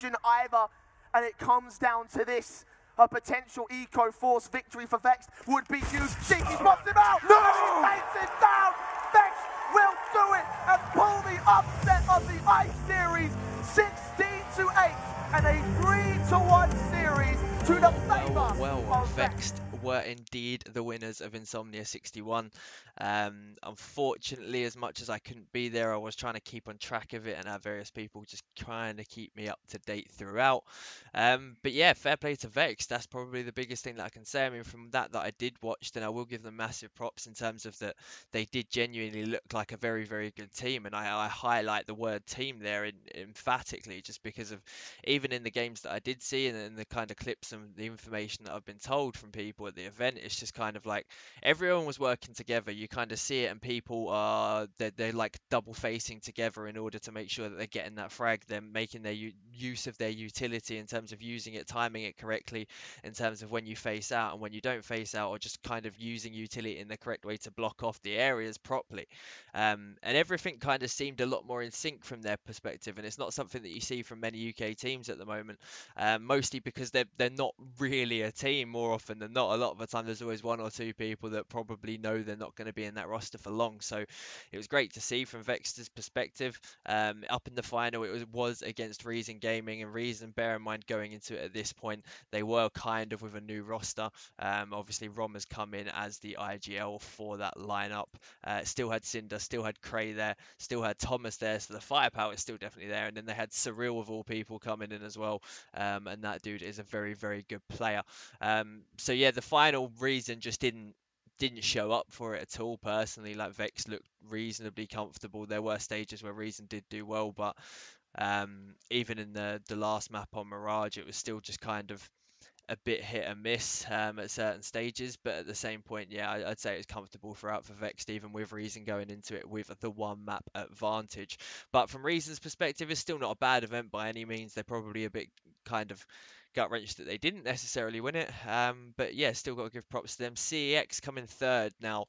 question either, and it comes down to this. A potential Eco-Force victory for Vexed would be huge. Cheeky pops him out, No! and he takes it down. Vexed will do it and pull the upset of the Ice Series, 16-8, and a 3-1 series to the favour of Vexed were indeed the winners of INSOMNIA61. Unfortunately, as much as I couldn't be there, I was trying to keep on track of it and have various people just trying to keep me up to date throughout. But yeah, fair play to Vexed. That's probably the biggest thing that I can say. I mean, from that I did watch, then I will give them massive props in terms of that they did genuinely look like a very, very good team. And I highlight the word team there emphatically, just because of even in the games that I did see and in the kind of clips and the information that I've been told from people at the event, it's just kind of like everyone was working together. You kind of see it, and people are they're like double facing together in order to make sure that they're getting that frag. They're making their use of their utility in terms of using it, timing it correctly, in terms of when you face out and when you don't face out, or just kind of using utility in the correct way to block off the areas properly. And everything kind of seemed a lot more in sync from their perspective, and it's not something that you see from many UK teams at the moment, mostly because they're not really a team more often than not. A lot of the time there's always one or two people that probably know they're not going to be in that roster for long, so it was great to see from Vexed's perspective. Up in the final it was against Reason Gaming, and Reason, bear in mind going into it at this point, they were kind of with a new roster. Obviously Rom has come in as the IGL for that lineup. Still had Cinder, still had Cray there, still had Thomas there, so the firepower is still definitely there. And then they had Surreal of all people coming in as well, and that dude is a very, very good player. So yeah, the final Reason just didn't show up for it at all. Personally, like, Vex looked reasonably comfortable. There were stages where Reason did do well, but even in the last map on Mirage, it was still just kind of a bit hit and miss at certain stages. But at the same point, yeah, I'd say it's comfortable throughout for Vexed, even with Reason going into it with the one map advantage. But from Reason's perspective, it's still not a bad event by any means. They're probably a bit kind of gut-wrenched that they didn't necessarily win it, but yeah, still got to give props to them. CEX coming third. Now,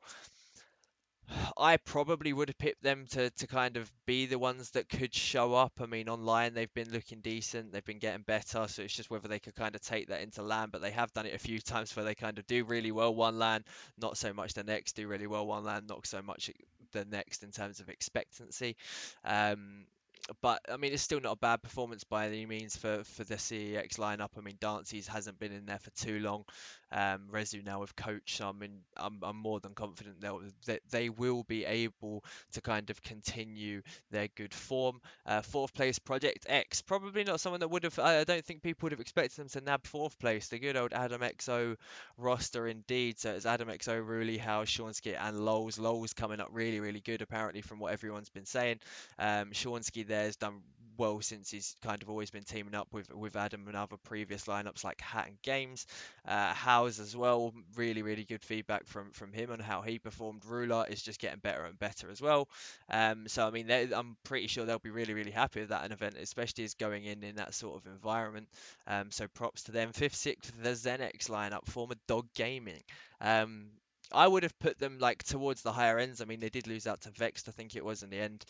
I probably would have picked them to kind of be the ones that could show up. I mean, online they've been looking decent, they've been getting better, so it's just whether they could kind of take that into LAN. But they have done it a few times where they kind of do really well one LAN, not so much the next, do really well one LAN, not so much the next in terms of expectancy. But I mean, it's still not a bad performance by any means for the CEX lineup. I mean, Dancy's hasn't been in there for too long. Rezu now with coach, so I mean, I'm more than confident that they will be able to kind of continue their good form. Fourth place, Project X, probably not someone that would have. I don't think people would have expected them to nab fourth place. The good old Adam XO roster indeed. So it's Adam XO, Ruli, House, Shawnsky, and Lols. Lols coming up really, really good apparently from what everyone's been saying. Shawnsky there has done well since he's kind of always been teaming up with Adam and other previous lineups like Hat and Games. Howes as well, really, really good feedback from him on how he performed. Ruler is just getting better and better as well. So I mean, I'm pretty sure they'll be really, really happy with that an event, especially as going in that sort of environment. So props to them. 5th, 6th, the Zenex lineup, former Dog Gaming. I would have put them like towards the higher ends. I mean, they did lose out to Vexed, I think it was in the end.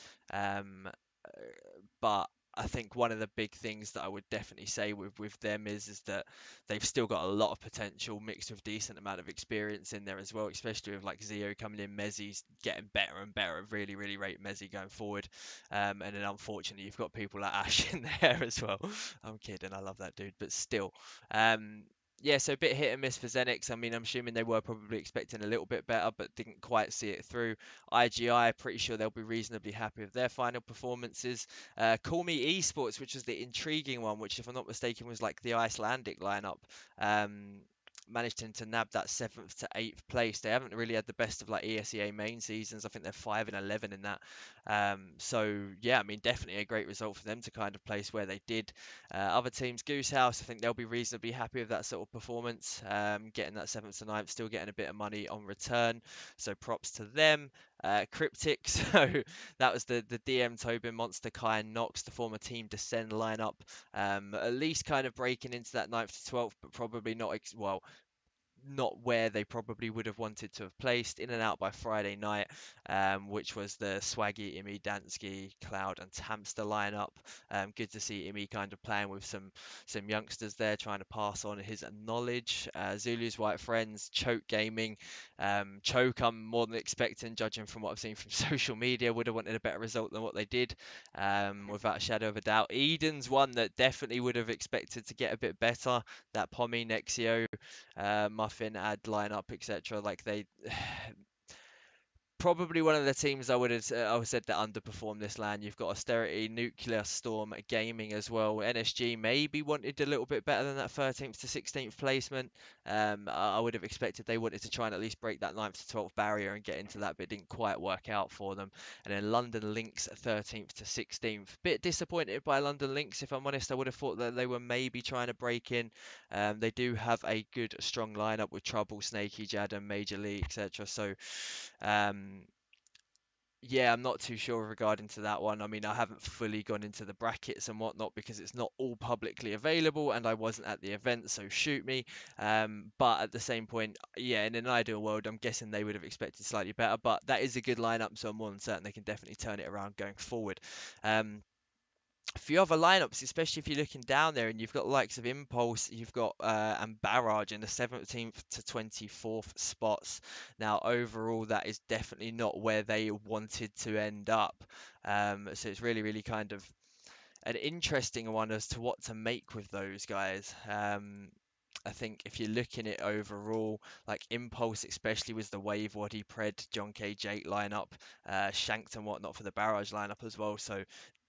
But I think one of the big things that I would definitely say with them is that they've still got a lot of potential mixed with decent amount of experience in there as well, especially with like Zio coming in. Mezzi's getting better and better. Really, really rate Mezzi going forward. And then unfortunately you've got people like Ash in there as well. I'm kidding, I love that dude, but still. Yeah, so a bit hit and miss for Zenix. I mean, I'm assuming they were probably expecting a little bit better, but didn't quite see it through. IGI, pretty sure they'll be reasonably happy with their final performances. Call Me Esports, which was the intriguing one, which, if I'm not mistaken, was like the Icelandic lineup. Managed to nab that 7th to 8th place. They haven't really had the best of like ESEA main seasons. I think they're 5 and 11 in that. So yeah, I mean, definitely a great result for them to kind of place where they did. Other teams, Goose House, I think they'll be reasonably happy with that sort of performance. Getting that 7th to 9th, still getting a bit of money on return. So props to them. Cryptic, so that was the DM Tobin, Monster Kai, and Nox, the former Team Descend lineup. At least kind of breaking into that 9th to 12th, but probably not, well, not where they probably would have wanted to have placed. In and out by Friday night, which was the Swaggy, Imi, Dansky, Cloud, and Tamster lineup. Good to see Imi kind of playing with some youngsters there, trying to pass on his knowledge. Zulu's White Friends, Choke Gaming. Choke, I'm more than expecting, judging from what I've seen from social media, would have wanted a better result than what they did, without a shadow of a doubt. Eden's one that definitely would have expected to get a bit better. That Pommy, Nexio, Muffin, Ad lineup, etc. Like they probably one of the teams I would have said that underperformed this LAN. You've got Austerity, Nuclear, Storm, Gaming as well. NSG maybe wanted a little bit better than that 13th to 16th placement. I would have expected they wanted to try and at least break that 9th to 12th barrier and get into that, but it didn't quite work out for them. And then London Lynx 13th to 16th. Bit disappointed by London Lynx, if I'm honest. I would have thought that they were maybe trying to break in. They do have a good, strong lineup with Trouble, Snaky, Jadam, Major League, etc. So, um, yeah, I'm not too sure regarding to that one. I mean, I haven't fully gone into the brackets and whatnot because it's not all publicly available and I wasn't at the event, so shoot me. But at the same point, yeah, in an ideal world, I'm guessing they would have expected slightly better. But that is a good lineup, so I'm more than certain they can definitely turn it around going forward. A few other lineups, especially if you're looking down there and you've got the likes of Impulse, you've got and Barrage in the 17th to 24th spots. Now, overall, that is definitely not where they wanted to end up. So it's really, really kind of an interesting one as to what to make with those guys. I think if you're looking at overall, like Impulse especially was the Wave, Waddy, Pred, John K. Jake lineup, Shanked and whatnot for the Barrage lineup as well. So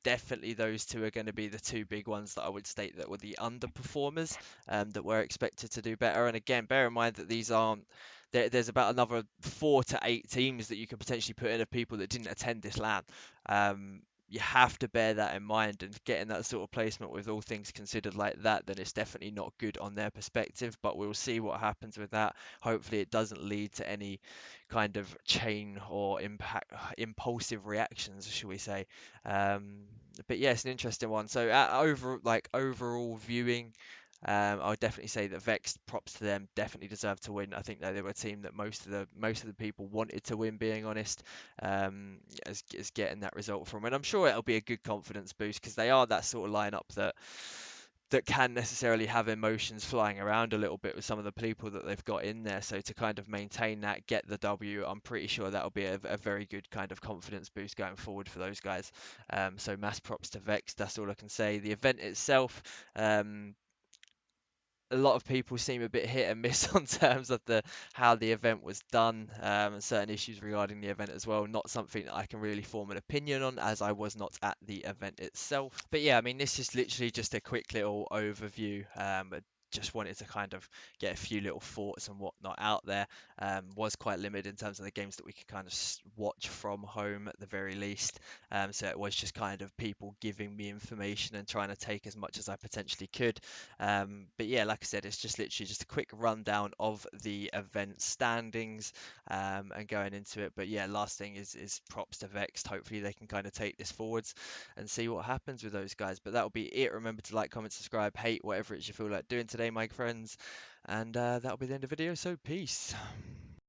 definitely those two are going to be the two big ones that I would state that were the underperformers, that were expected to do better. And again, bear in mind that these aren't there's about another 4 to 8 teams that you could potentially put in of people that didn't attend this LAN. You have to bear that in mind, and getting that sort of placement with all things considered like that, then it's definitely not good on their perspective. But we'll see what happens with that. Hopefully it doesn't lead to any kind of chain or impact impulsive reactions, shall we say. But yeah, it's an interesting one. So overall viewing, I would definitely say that Vexed, props to them, definitely deserve to win. I think that they were a team that most of the people wanted to win, being honest, as getting that result from. And I'm sure it'll be a good confidence boost because they are that sort of lineup that can necessarily have emotions flying around a little bit with some of the people that they've got in there. So to kind of maintain that, get the W, I'm pretty sure that'll be a very good kind of confidence boost going forward for those guys. So mass props to Vex. That's all I can say. The event itself, a lot of people seem a bit hit and miss on terms of how the event was done, and certain issues regarding the event as well. Not something that I can really form an opinion on, as I was not at the event itself. But yeah, I mean, this is literally just a quick little overview. But just wanted to kind of get a few little thoughts and whatnot out there. Was quite limited in terms of the games that we could kind of watch from home at the very least. So it was just kind of people giving me information and trying to take as much as I potentially could. But yeah, like I said, it's just literally just a quick rundown of the event standings, and going into it. But yeah, last thing is props to Vexed. Hopefully they can kind of take this forwards and see what happens with those guys. But that'll be it. Remember to like, comment, subscribe, hate, whatever it is you feel like doing today, my friends. And that'll be the end of the video. So peace.